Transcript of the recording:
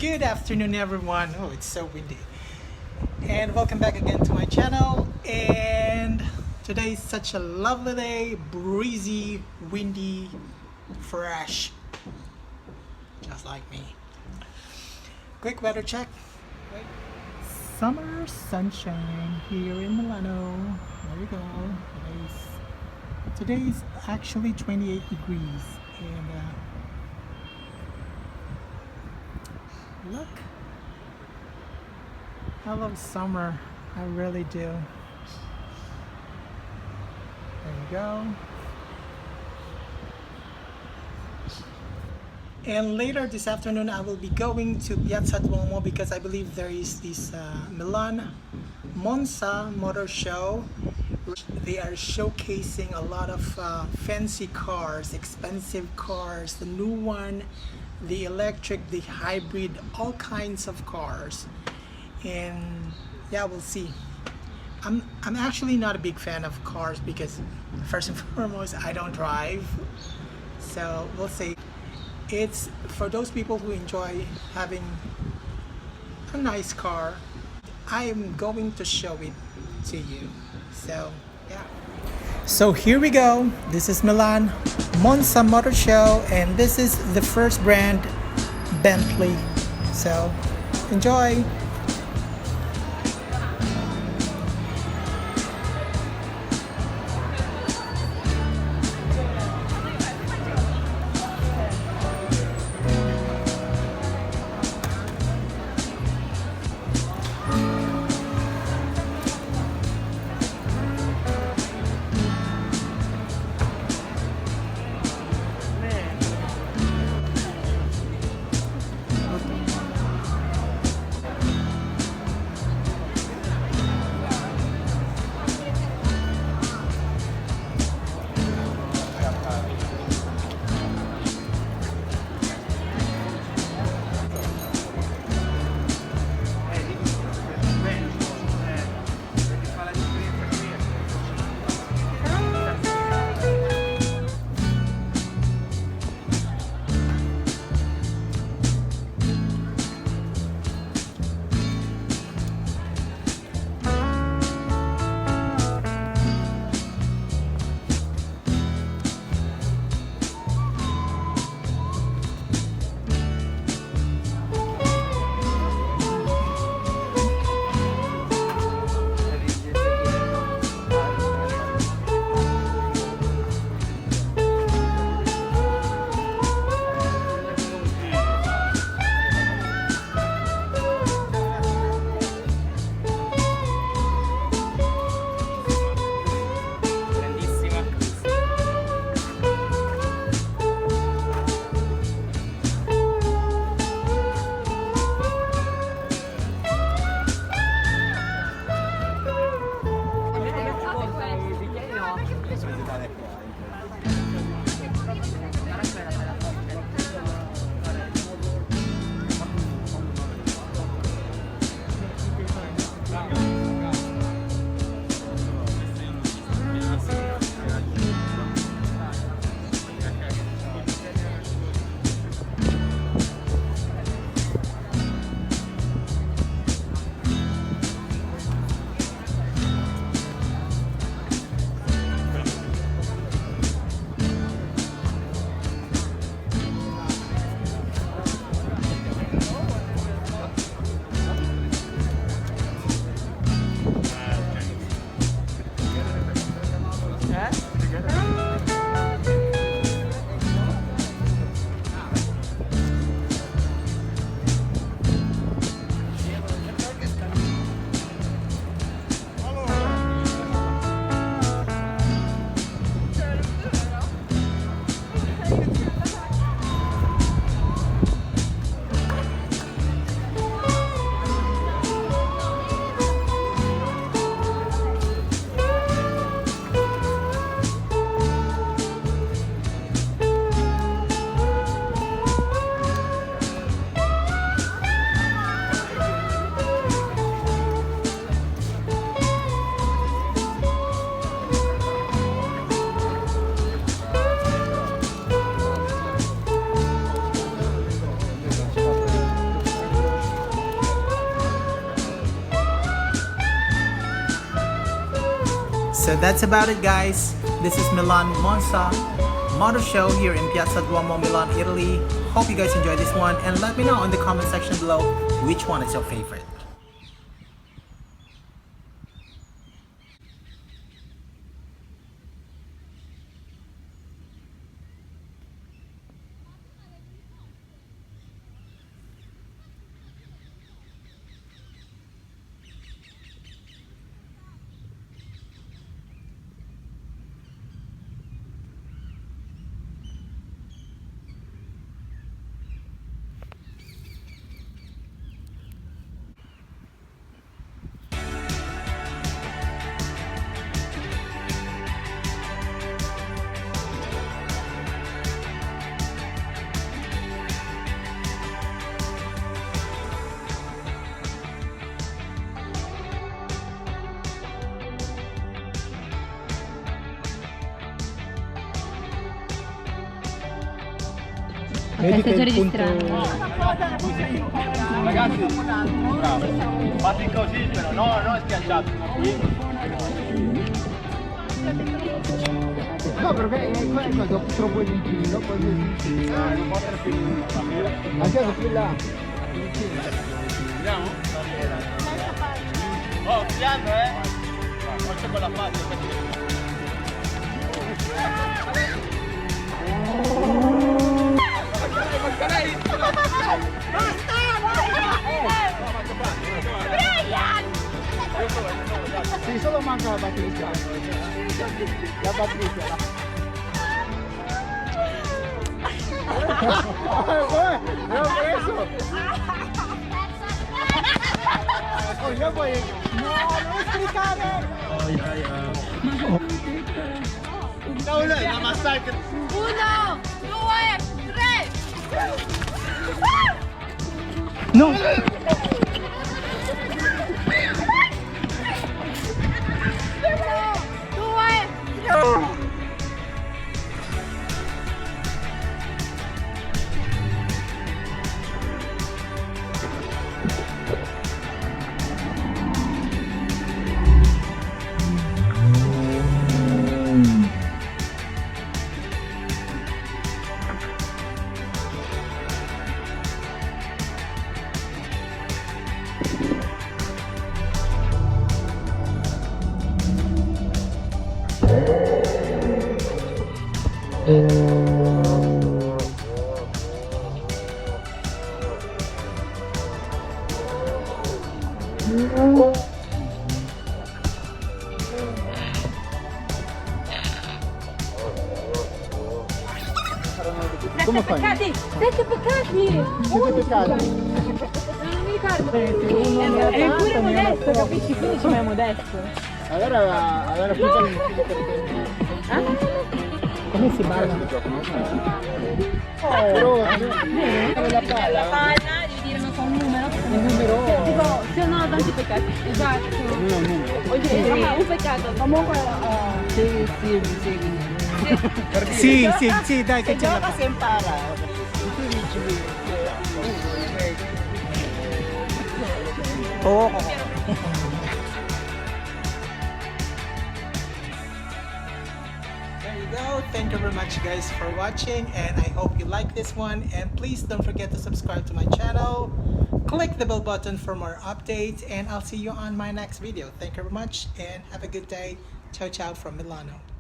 Good afternoon, everyone. Oh, it's so windy. And welcome back again to my channel. And today is such a lovely day, breezy, windy, fresh, just like me. Quick weather check. Summer sunshine here in Milano. There we go. Today's actually 28 degrees. And look, I love summer. I really do. There you go. And later this afternoon, I will be going to Piazza Duomo because I believe there is this Milan Monza motor show. They are showcasing a lot of fancy cars, expensive cars, the new one, the electric, the hybrid, all kinds of cars. And yeah, we'll see. I'm actually not a big fan of cars because first and foremost, I don't drive. So we'll see. It's for those people who enjoy having a nice car. I am going to show it to you. So yeah. So here we go. This is Milan Monza Motor Show, and this is the first brand, Bentley. So enjoy. So that's about it, guys. This is Milan Monza Motor Show here in Piazza Duomo, Milan, Italy. Hope you guys enjoyed this one, and let me know in the comment section below which one is your favorite. Ok, sto già registrando. Ragazzi, bravo. Fatti così però, no schiacciato. No, perché è cosa troppo vicino, poi Non può essere più anche più là. Vediamo? Oh, piano, Faccio quella faccia. Sì, solo manca la batteria. La batteria. L'ho preso! Oh, io poi... No, non scriccare! No, lei, la massacra! 1, 2, 3! No! Come fai? Peccati! 7 peccati! Siete peccati? Non mi ricordo. È pure modesto, capisci? Quindi ci vai modesto. Allora più Come si balla? la palla. Palla, devi dire non so un numero. Il numero. Tipo, se no tanti peccati. Esatto. Un peccato. Comunque. Sì, dai che ce la Si impara. Tu dici Oh. There you go. Thank you very much, guys, for watching, and I hope you like this one. And please don't forget to subscribe to my channel. Click the bell button for more updates, and I'll see you on my next video. Thank you very much, and have a good day. Ciao ciao from Milano.